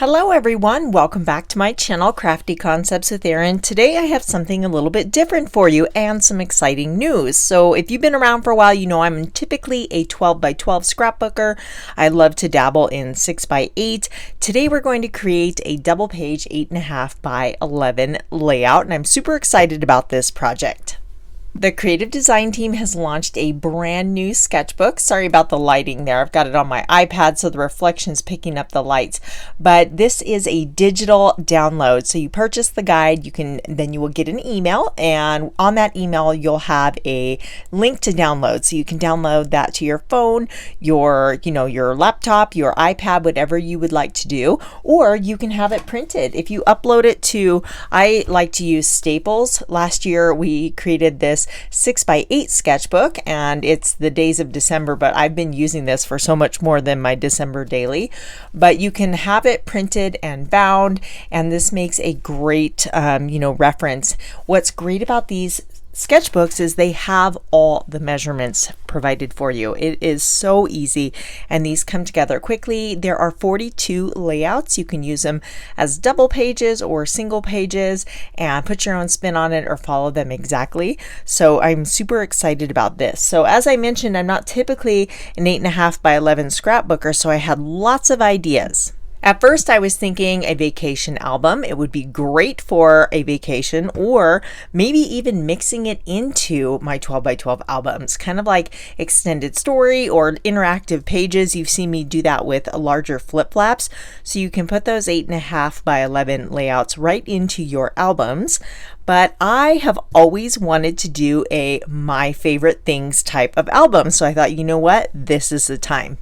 Hello everyone, welcome back to my channel, Crafty Concepts with Erin. Today I have something a little bit different for you and some exciting news. So if you've been around for a while, you know I'm typically a 12 by 12 scrapbooker. I love to dabble in 6 by 8. Today we're going to create a double page 8.5 by 11 layout, and I'm super excited about this project. The creative design team has launched a brand new sketchbook. Sorry about the lighting there. I've got it on my iPad so the reflection's picking up the lights. But this is a digital download. So you purchase the guide, then you will get an email, and on that email you'll have a link to download. So you can download that to your phone, your laptop, your iPad, whatever you would like to do, or you can have it printed. If you upload it to, I like to use Staples. Last year we created this 6 by 8 sketchbook, and it's the days of December, but I've been using this for so much more than my December daily. But you can have it printed and bound, and this makes a great reference. What's great about these sketchbooks is they have all the measurements provided for you. It is so easy, and these come together quickly. There are 42 layouts. You can use them as double pages or single pages and put your own spin on it or follow them exactly. So I'm super excited about this. So as I mentioned, I'm not typically an 8.5 by 11 scrapbooker, so I had lots of ideas. At first I was thinking a vacation album. It would be great for a vacation, or maybe even mixing it into my 12 by 12 albums, kind of like extended story or interactive pages. You've seen me do that with larger flip flaps. So you can put those 8.5 by 11 layouts right into your albums. But I have always wanted to do a my favorite things type of album. So I thought, you know what? This is the time.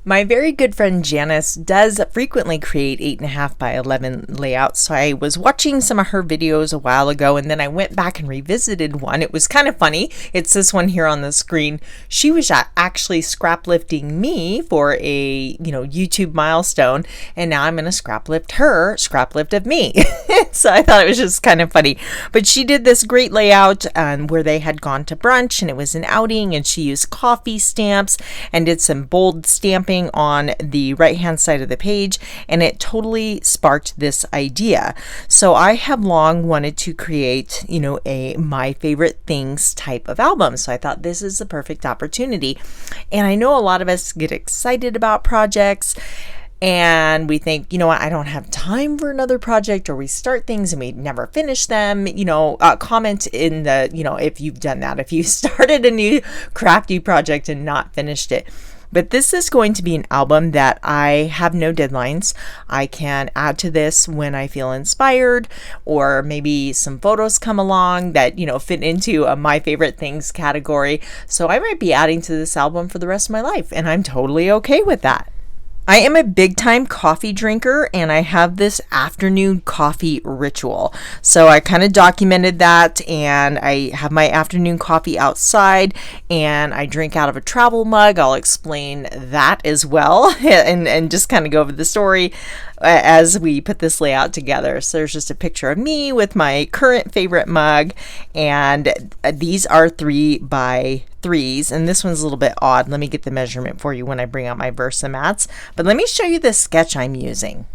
My very good friend Janice does frequently create 8.5 by 11 layouts, so I was watching some of her videos a while ago, and then I went back and revisited one. It was kind of funny. It's this one here on the screen. She was actually scrap lifting me for a YouTube milestone, and now I'm going to scrap lift of me. So I thought it was just kind of funny. But she did this great layout where they had gone to brunch, and it was an outing, and she used coffee stamps and did some bold stamping on the right hand side of the page, and it totally sparked this idea. So I have long wanted to create a my favorite things type of album, so I thought this is the perfect opportunity. And I know a lot of us get excited about projects and we think, I don't have time for another project, or we start things and we never finish them. Comment in the if you've done that, if you started a new crafty project and not finished it. But this is going to be an album that I have no deadlines. I can add to this when I feel inspired, or maybe some photos come along that, fit into a my favorite things category. So I might be adding to this album for the rest of my life, and I'm totally okay with that. I am a big time coffee drinker, and I have this afternoon coffee ritual. So I kind of documented that, and I have my afternoon coffee outside, and I drink out of a travel mug. I'll explain that as well and just kind of go over the story as we put this layout together. So there's just a picture of me with my current favorite mug, and these are 3 by 3s, and this one's a little bit odd. Let me get the measurement for you when I bring out my Versamats, but let me show you the sketch I'm using.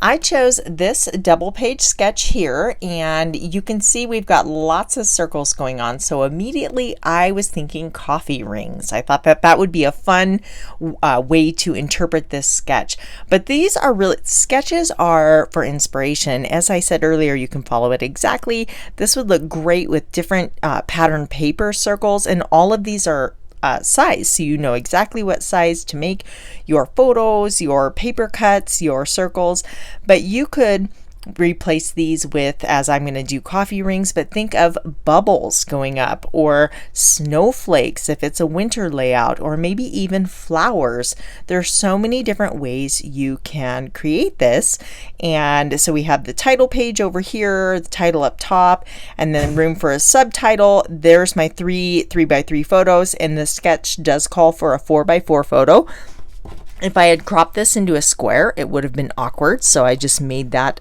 I chose this double page sketch here, and you can see we've got lots of circles going on. So immediately I was thinking coffee rings. I thought that would be a fun way to interpret this sketch. But these are sketches are for inspiration. As I said earlier, you can follow it exactly. This would look great with different pattern paper circles, and all of these are size, so you know exactly what size to make your photos, your paper cuts, your circles. But you could replace these with, as I'm going to do, coffee rings, but think of bubbles going up, or snowflakes if it's a winter layout, or maybe even flowers. There's so many different ways you can create this. And so we have the title page over here, the title up top, and then room for a subtitle. There's my 3 by 3 photos, and the sketch does call for a 4 by 4 photo. If I had cropped this into a square, it would have been awkward, so I just made that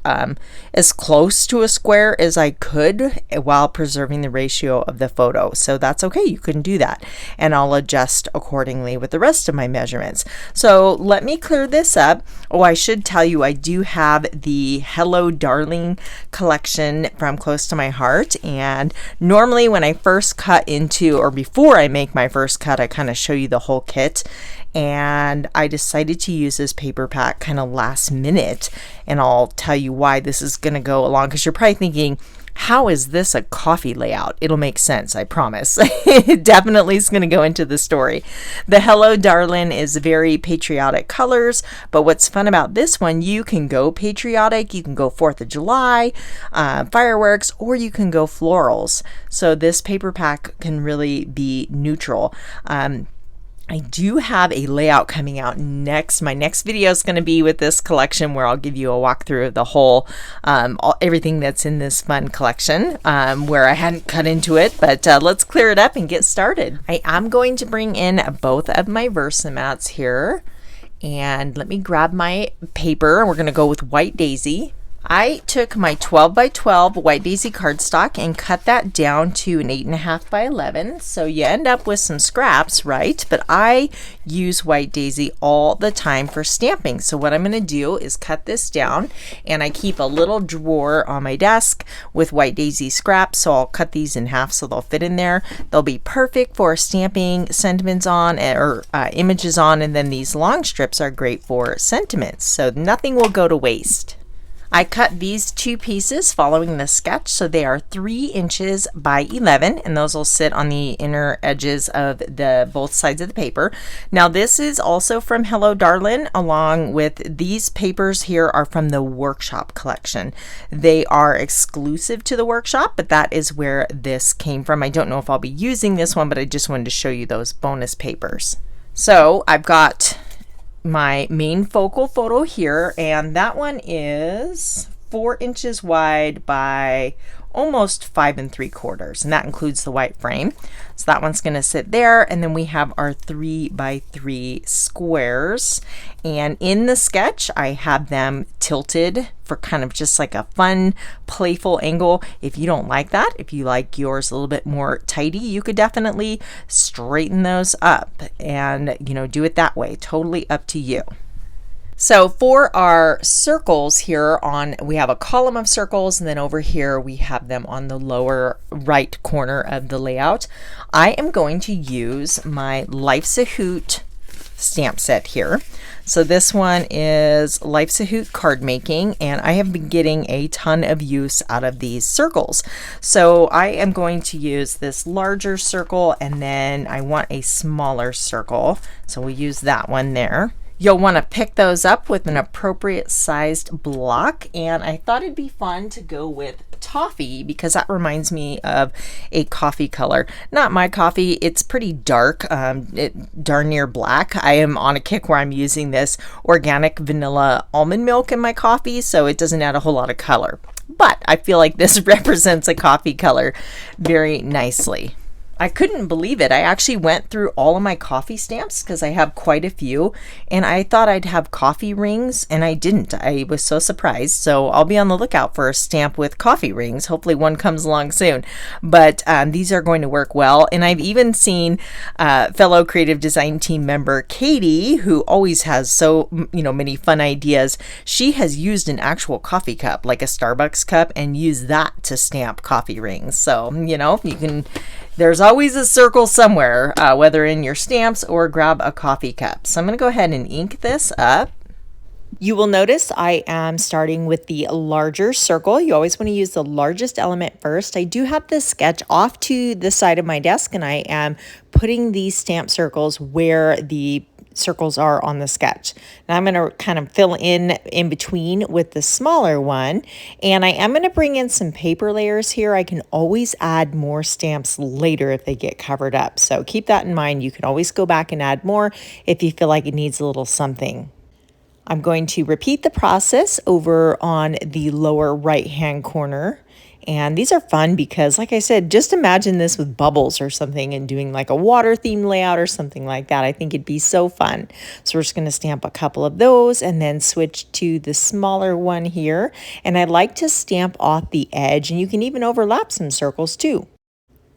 as close to a square as I could while preserving the ratio of the photo. So that's okay, you can do that. And I'll adjust accordingly with the rest of my measurements. So let me clear this up. Oh, I should tell you, I do have the Hello Darlin collection from Close to My Heart, and normally when I first cut into, or before I make my first cut, I kind of show you the whole kit. And I decided to use this paper pack kind of last minute, and I'll tell you why this is going to go along, because you're probably thinking, how is this a coffee layout? It'll make sense, I promise. It definitely is going to go into the story. The Hello Darlin is very patriotic colors, but what's fun about this one, you can go patriotic, you can go 4th of July, fireworks, or you can go florals. So this paper pack can really be neutral. I do have a layout coming out next. My next video is going to be with this collection, where I'll give you a walkthrough of the whole, everything that's in this fun collection, where I hadn't cut into it, but let's clear it up and get started. I am going to bring in both of my Versamats here, and let me grab my paper. We're going to go with White Daisy. I took my 12 by 12 White Daisy cardstock and cut that down to an 8.5 by 11. So you end up with some scraps, right? But I use White Daisy all the time for stamping. So what I'm going to do is cut this down, and I keep a little drawer on my desk with White Daisy scraps. So I'll cut these in half so they'll fit in there. They'll be perfect for stamping sentiments on, or images on, and then these long strips are great for sentiments. So nothing will go to waste. I cut these two pieces following the sketch, so they are 3 inches by 11, and those will sit on the inner edges of the both sides of the paper. Now this is also from Hello Darlin, along with these papers here are from the workshop collection. They are exclusive to the workshop, but that is where this came from. I don't know if I'll be using this one, but I just wanted to show you those bonus papers. So I've got my main focal photo here, and that one is 4 inches wide by almost 5 3/4, and that includes the white frame. So that one's going to sit there, and then we have our 3 by 3 squares, and in the sketch I have them tilted for kind of just like a fun playful angle. If you don't like that, if you like yours a little bit more tidy, you could definitely straighten those up and, you know, do it that way. Totally up to you. So for our circles here we have a column of circles, and then over here we have them on the lower right corner of the layout. I am going to use my Life's a Hoot stamp set here. So this one is Life's a Hoot card making, and I have been getting a ton of use out of these circles. So I am going to use this larger circle, and then I want a smaller circle, so we'll use that one there. You'll want to pick those up with an appropriate sized block, and I thought it'd be fun to go with toffee because that reminds me of a coffee color. Not my coffee, it's pretty dark, darn near black. I am on a kick where I'm using this organic vanilla almond milk in my coffee, so it doesn't add a whole lot of color. But I feel like this represents a coffee color very nicely. I couldn't believe it. I actually went through all of my coffee stamps because I have quite a few, and I thought I'd have coffee rings, and I didn't. I was so surprised. So I'll be on the lookout for a stamp with coffee rings. Hopefully one comes along soon. But these are going to work well. And I've even seen fellow creative design team member Katie, who always has so many fun ideas. She has used an actual coffee cup, like a Starbucks cup, and used that to stamp coffee rings. So you can. There's always a circle somewhere, whether in your stamps or grab a coffee cup. So I'm going to go ahead and ink this up. You will notice I am starting with the larger circle. You always want to use the largest element first. I do have this sketch off to the side of my desk, and I am putting these stamp circles where the circles are on the sketch. Now I'm going to kind of fill in between with the smaller one, and I am going to bring in some paper layers here. I can always add more stamps later if they get covered up, so keep that in mind. You can always go back and add more if you feel like it needs a little something. I'm going to repeat the process over on the lower right hand corner, And these are fun because, like I said, just imagine this with bubbles or something and doing like a water theme layout or something like that. I think it'd be so fun. So we're just going to stamp a couple of those and then switch to the smaller one here. And I like to stamp off the edge, and you can even overlap some circles too.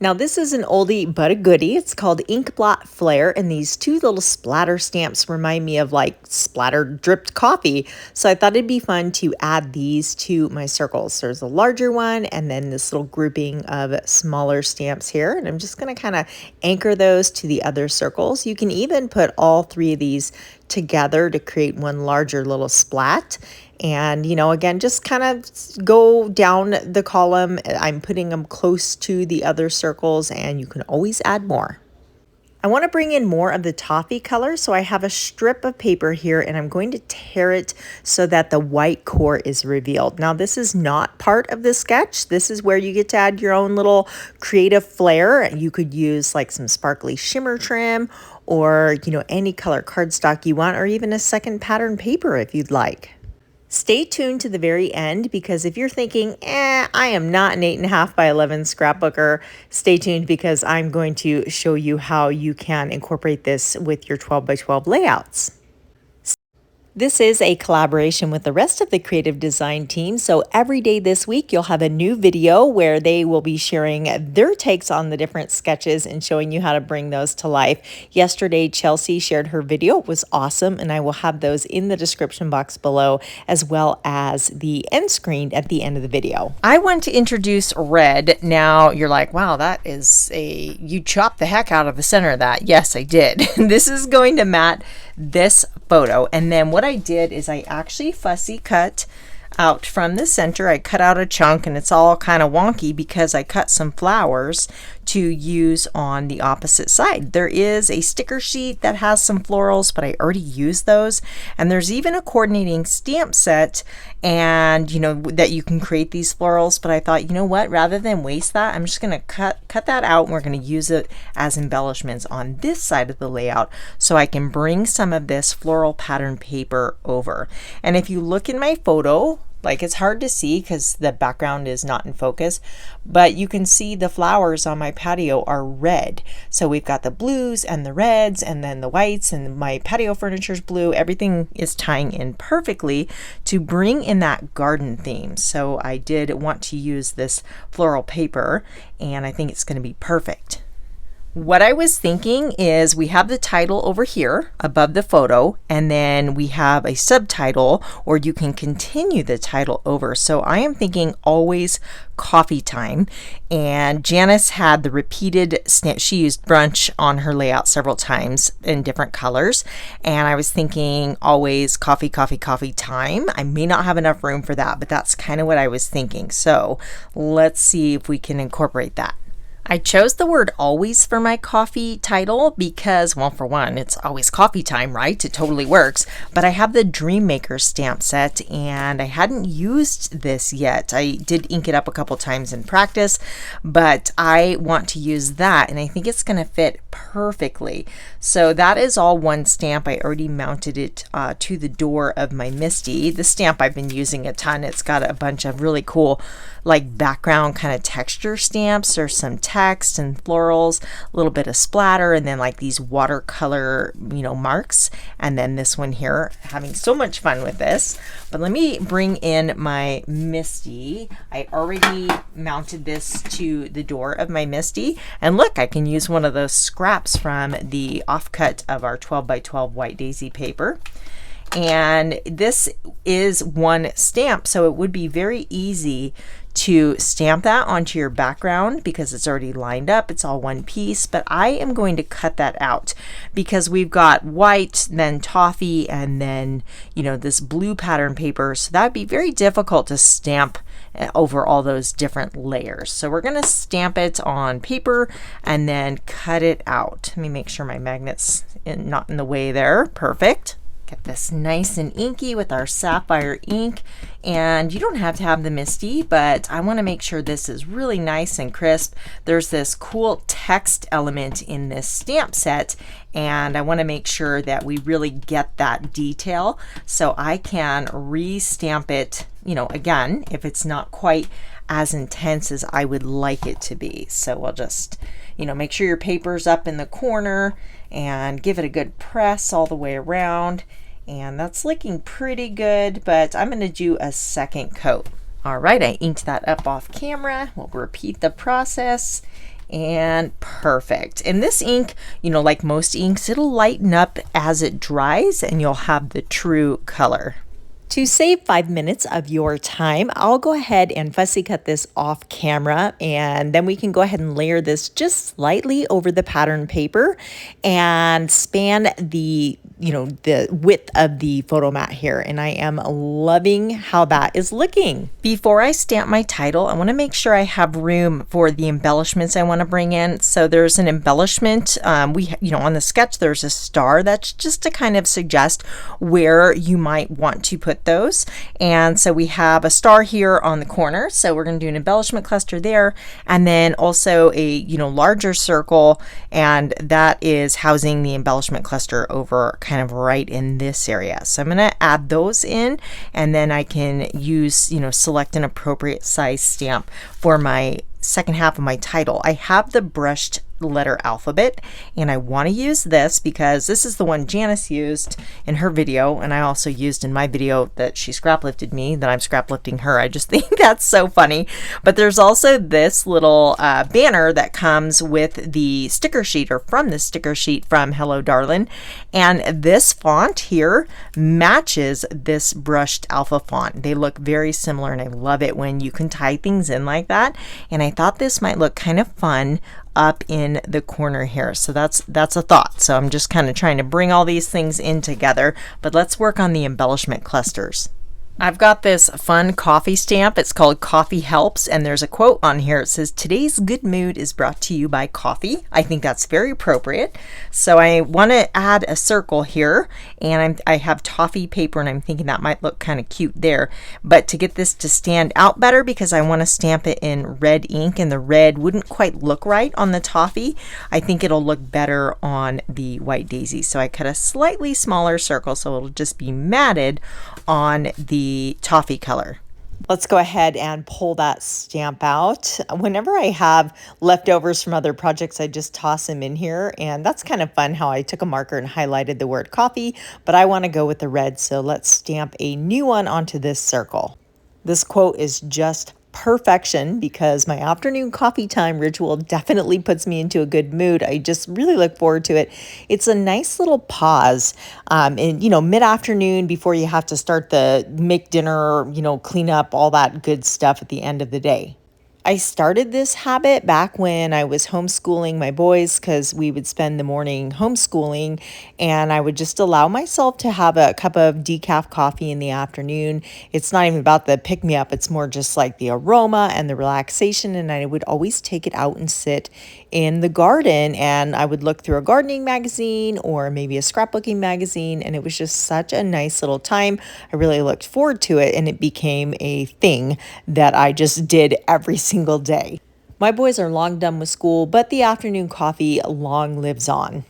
Now this is an oldie but a goodie. It's called Ink Blot Flare, and these two little splatter stamps remind me of like splattered dripped coffee. So I thought it'd be fun to add these to my circles. There's a larger one and then this little grouping of smaller stamps here. And I'm just gonna kind of anchor those to the other circles. You can even put all three of these together to create one larger little splat. And, you know, again, just kind of go down the column. I'm putting them close to the other circles, and you can always add more. I want to bring in more of the toffee color, so I have a strip of paper here, and I'm going to tear it so that the white core is revealed. Now, this is not part of the sketch. This is where you get to add your own little creative flair. You could use like some sparkly shimmer trim, or, you know, any color cardstock you want, or even a second pattern paper if you'd like. Stay tuned to the very end, because if you're thinking, I am not an 8.5 by 11 scrapbooker, stay tuned because I'm going to show you how you can incorporate this with your 12 by 12 layouts. This is a collaboration with the rest of the creative design team, so every day this week you'll have a new video where they will be sharing their takes on the different sketches and showing you how to bring those to life. Yesterday, Chelsea shared her video. It was awesome, and I will have those in the description box below, as well as the end screen at the end of the video. I want to introduce red. Now, you're like, wow, you chopped the heck out of the center of that. Yes, I did. This is going to mat this photo, and then what I did is I actually fussy cut out from the center. I cut out a chunk, and it's all kind of wonky because I cut some flowers to use on the opposite side. There is a sticker sheet that has some florals, but I already used those, and there's even a coordinating stamp set, and you know that you can create these florals. But I thought, you know what, rather than waste that, I'm just going to cut that out, and we're going to use it as embellishments on this side of the layout, so I can bring some of this floral pattern paper over. And if you look in my photo, like, it's hard to see because the background is not in focus, but you can see the flowers on my patio are red. So we've got the blues and the reds and then the whites, and my patio furniture is blue. Everything is tying in perfectly to bring in that garden theme. So I did want to use this floral paper, and I think it's going to be perfect. What I was thinking is we have the title over here above the photo, and then we have a subtitle, or you can continue the title over. So I am thinking always coffee time. And Janice had the repeated stamp. She used brunch on her layout several times in different colors. And I was thinking always coffee, coffee, coffee time. I may not have enough room for that, but that's kind of what I was thinking. So let's see if we can incorporate that. I chose the word always for my coffee title because, well, for one, it's always coffee time, right? It totally works. But I have the Dream Maker stamp set, and I hadn't used this yet. I did ink it up a couple times in practice, but I want to use that, and I think it's going to fit perfectly. So that is all one stamp. I already mounted it to the door of my Misty. The stamp I've been using a ton. It's got a bunch of really cool, like, background kind of texture stamps. There's some text and florals, a little bit of splatter, and then like these watercolor, marks. And then this one here, having so much fun with this. But let me bring in my Misty. I already mounted this to the door of my Misty, and look, I can use one of those scraps from the offcut of our 12 by 12 white daisy paper. And this is one stamp, so it would be very easy to stamp that onto your background because it's already lined up. It's all one piece, but I am going to cut that out because we've got white, then toffee, and then, this blue pattern paper. So that would be very difficult to stamp over all those different layers. So we're going to stamp it on paper and then cut it out. Let me make sure my magnet's not in the way there. Perfect. Get this nice and inky with our sapphire ink, and you don't have to have the Misty, but I want to make sure this is really nice and crisp. There's this cool text element in this stamp set, and I want to make sure that we really get that detail so I can re-stamp it, again, if it's not quite as intense as I would like it to be. So we'll just, you know, make sure your paper's up in the corner and give it a good press all the way around. And that's looking pretty good, but I'm going to do a second coat. All right, I inked that up off camera. We'll repeat the process. And perfect. And this ink, you know, like most inks, it'll lighten up as it dries and you'll have the true color. To save 5 minutes of your time, I'll go ahead and fussy cut this off camera, and then we can go ahead and layer this just slightly over the pattern paper and span the, you know, the width of the photo mat here. And I am loving how that is looking. Before I stamp my title, I want to make sure I have room for the embellishments I want to bring in. So there's an embellishment, you know, on the sketch there's a star. That's just to kind of suggest where you might want to put those. And so we have a star here on the corner, so we're going to do an embellishment cluster there, and then also a, you know, larger circle, and that is housing the embellishment cluster over kind of right in this area. So I'm going to add those in, and then I can use, you know, select an appropriate size stamp for my second half of my title. I have the brushed letter alphabet, and I want to use this because this is the one Janice used in her video, and I also used in my video that she scrap lifted me, that I'm scrap lifting her. I just think that's so funny. But there's also this little banner that comes with the sticker sheet, or from the sticker sheet from Hello Darlin, and this font here matches this brushed alpha font. They look very similar, and I love it when you can tie things in like that. And I thought this might look kind of fun up in the corner here. So that's a thought. So I'm just kind of trying to bring all these things in together, but let's work on the embellishment clusters. I've got this fun coffee stamp. It's called Coffee Helps, and there's a quote on here. It says, "Today's good mood is brought to you by coffee." I think that's very appropriate. So I want to add a circle here, and I have toffee paper, and I'm thinking that might look kind of cute there. But to get this to stand out better, because I want to stamp it in red ink, and the red wouldn't quite look right on the toffee, I think it'll look better on the white daisy. So I cut a slightly smaller circle so it'll just be matted on the toffee color. Let's go ahead and pull that stamp out. Whenever I have leftovers from other projects, I just toss them in here, and that's kind of fun how I took a marker and highlighted the word coffee, but I want to go with the red, so let's stamp a new one onto this circle. This quote is just perfection because my afternoon coffee time ritual definitely puts me into a good mood. I just really look forward to it. It's a nice little pause in, you know, mid-afternoon before you have to start the make dinner, you know, clean up, all that good stuff at the end of the day. I started this habit back when I was homeschooling my boys, because we would spend the morning homeschooling, and I would just allow myself to have a cup of decaf coffee in the afternoon. It's not even about the pick-me-up. It's more just like the aroma and the relaxation, and I would always take it out and sit in the garden, and I would look through a gardening magazine or maybe a scrapbooking magazine, and it was just such a nice little time. I really looked forward to it, and it became a thing that I just did every single day. My boys are long done with school, but the afternoon coffee long lives on.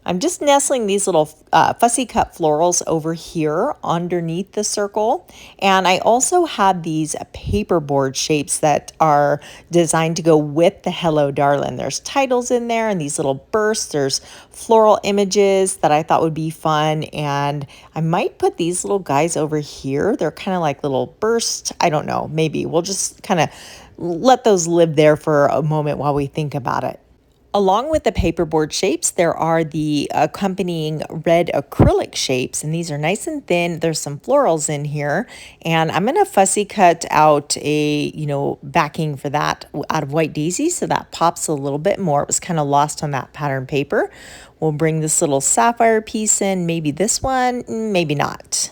I'm just nestling these little fussy cut florals over here underneath the circle. And I also have these paperboard shapes that are designed to go with the Hello Darlin. There's titles in there and these little bursts. There's floral images that I thought would be fun. And I might put these little guys over here. They're kind of like little bursts. I don't know, maybe we'll just kind of let those live there for a moment while we think about it. Along with the paperboard shapes, there are the accompanying red acrylic shapes, and these are nice and thin. There's some florals in here, and I'm going to fussy cut out a, backing for that out of white daisy so that pops a little bit more. It was kind of lost on that pattern paper. We'll bring this little sapphire piece in, maybe this one, maybe not.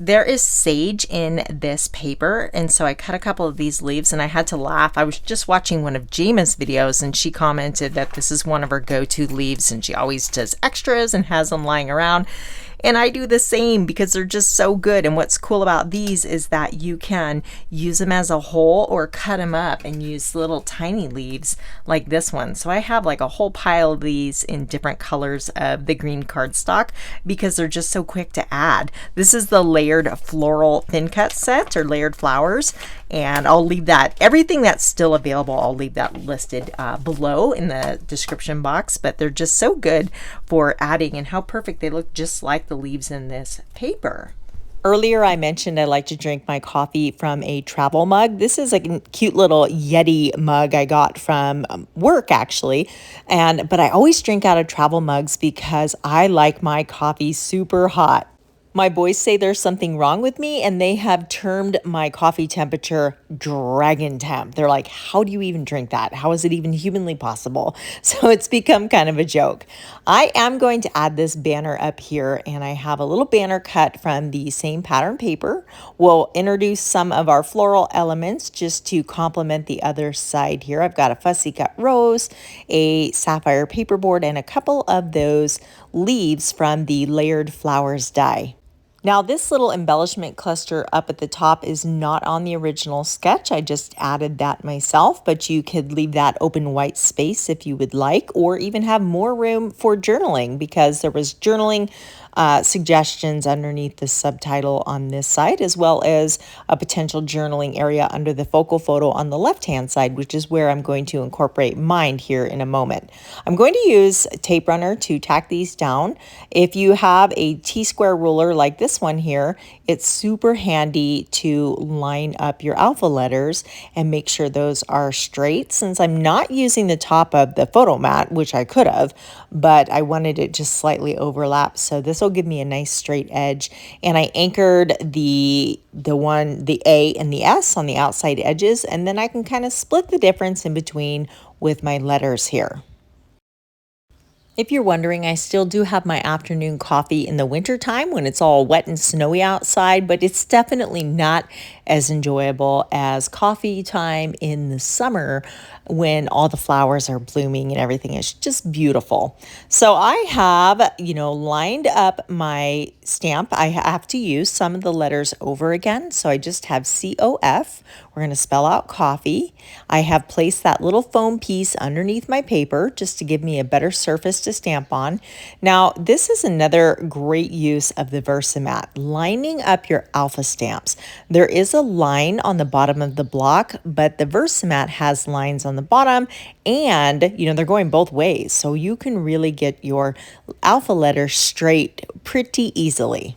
There is sage in this paper, and so I cut a couple of these leaves, and I had to laugh. I was just watching one of Jima's videos, and she commented that this is one of her go-to leaves, and she always does extras and has them lying around. And I do the same because they're just so good. And what's cool about these is that you can use them as a whole or cut them up and use little tiny leaves like this one. So I have like a whole pile of these in different colors of the green cardstock because they're just so quick to add. This is the layered floral thin cut set, or layered flowers. And I'll leave that, everything that's still available, I'll leave that listed below in the description box. But they're just so good for adding, and how perfect they look, just like the leaves in this paper. Earlier I mentioned I like to drink my coffee from a travel mug. This is a cute little YETI mug I got from work actually. But I always drink out of travel mugs because I like my coffee super hot. My boys say there's something wrong with me, and they have termed my coffee temperature dragon temp. They're like, how do you even drink that? How is it even humanly possible? So it's become kind of a joke. I am going to add this banner up here, and I have a little banner cut from the same pattern paper. We'll introduce some of our floral elements just to complement the other side here. I've got a fussy cut rose, a sapphire paperboard, and a couple of those leaves from the layered flowers die. Now this little embellishment cluster up at the top is not on the original sketch. I just added that myself, but you could leave that open white space if you would like, or even have more room for journaling, because there was journaling suggestions underneath the subtitle on this side, as well as a potential journaling area under the focal photo on the left-hand side, which is where I'm going to incorporate mine here in a moment. I'm going to use a tape runner to tack these down. If you have a T-square ruler like this one here, it's super handy to line up your alpha letters and make sure those are straight. Since I'm not using the top of the photo mat, which I could have, but I wanted it just slightly overlap, so this will give me a nice straight edge. And I anchored the A and the S on the outside edges, and then I can kind of split the difference in between with my letters here. If you're wondering, I still do have my afternoon coffee in the wintertime when it's all wet and snowy outside, but it's definitely not as enjoyable as coffee time in the summer when all the flowers are blooming and everything is just beautiful. So I have, lined up my stamp. I have to use some of the letters over again. So I just have COF. We're going to spell out coffee. I have placed that little foam piece underneath my paper just to give me a better surface to stamp on. Now, this is another great use of the Versamat, lining up your alpha stamps. There is a line on the bottom of the block, but the Versamat has lines on the bottom, and they're going both ways, so you can really get your alpha letter straight pretty easily.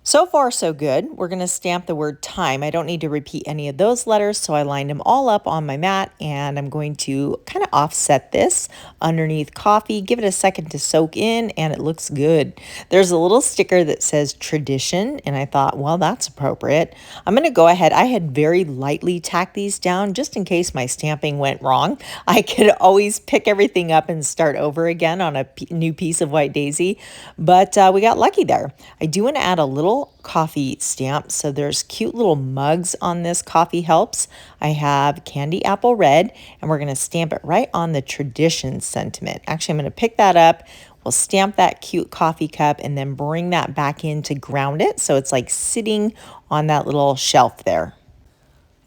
So far, so good. We're going to stamp the word time. I don't need to repeat any of those letters, so I lined them all up on my mat, and I'm going to kind of offset this underneath coffee, give it a second to soak in, and it looks good. There's a little sticker that says tradition, and I thought, well, that's appropriate. I'm going to go ahead. I had very lightly tacked these down just in case my stamping went wrong. I could always pick everything up and start over again on a new piece of white daisy, but we got lucky there. I do want to add a little coffee stamp. So there's cute little mugs on this Coffee Helps. I have candy apple red, and we're going to stamp it right on the tradition sentiment. Actually, I'm going to pick that up. We'll stamp that cute coffee cup and then bring that back in to ground it, so it's like sitting on that little shelf there.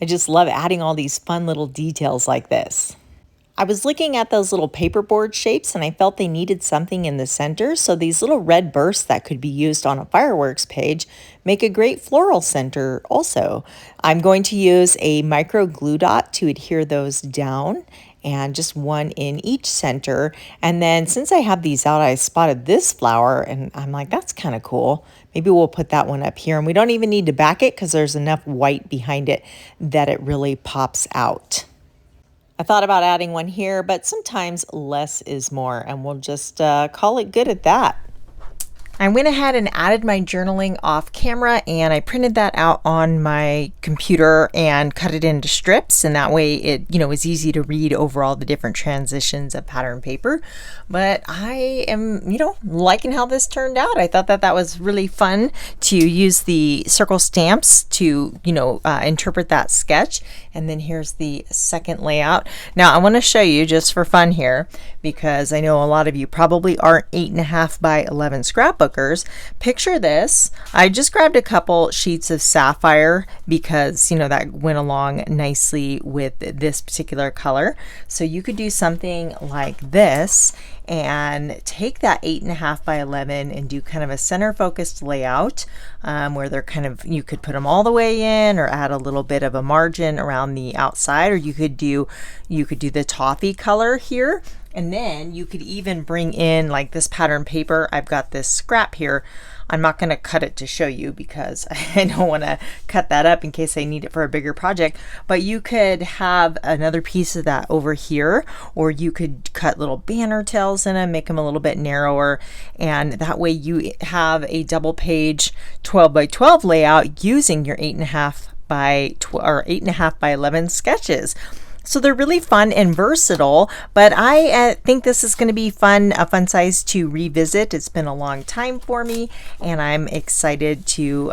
I just love adding all these fun little details like this. I was looking at those little paperboard shapes, and I felt they needed something in the center, so these little red bursts that could be used on a fireworks page make a great floral center also. I'm going to use a micro glue dot to adhere those down, and just one in each center. And then since I have these out, I spotted this flower, and I'm like, that's kind of cool. Maybe we'll put that one up here, and we don't even need to back it because there's enough white behind it that it really pops out. I thought about adding one here, but sometimes less is more, and we'll just call it good at that. I went ahead and added my journaling off camera, and I printed that out on my computer and cut it into strips, and that way it is easy to read over all the different transitions of pattern paper. But I am liking how this turned out. I thought that was really fun to use the circle stamps to interpret that sketch. And then here's the second layout. Now I want to show you, just for fun here, because I know a lot of you probably aren't 8.5 by 11 scrapbookers. Picture this. I just grabbed a couple sheets of sapphire because, you know, that went along nicely with this particular color. So you could do something like this and take that 8.5 by 11 and do kind of a center focused layout where they're kind of, you could put them all the way in or add a little bit of a margin around the outside, or you could do the toffee color here. And then you could even bring in like this pattern paper. I've got this scrap here. I'm not going to cut it to show you because I don't want to cut that up in case I need it for a bigger project. But you could have another piece of that over here, or you could cut little banner tails in them, make them a little bit narrower, and that way you have a double page 12 by 12 layout using your 8.5 by 11 sketches. So they're really fun and versatile, but I think this is going to be a fun size to revisit. It's been a long time for me, and I'm excited to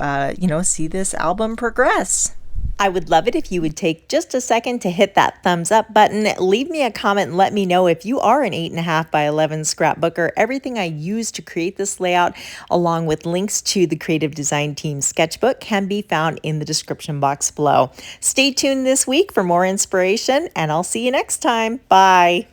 see this album progress. I would love it if you would take just a second to hit that thumbs up button. Leave me a comment and let me know if you are an 8.5 by 11 scrapbooker. Everything I used to create this layout, along with links to the creative design team sketchbook, can be found in the description box below. Stay tuned this week for more inspiration, and I'll see you next time. Bye.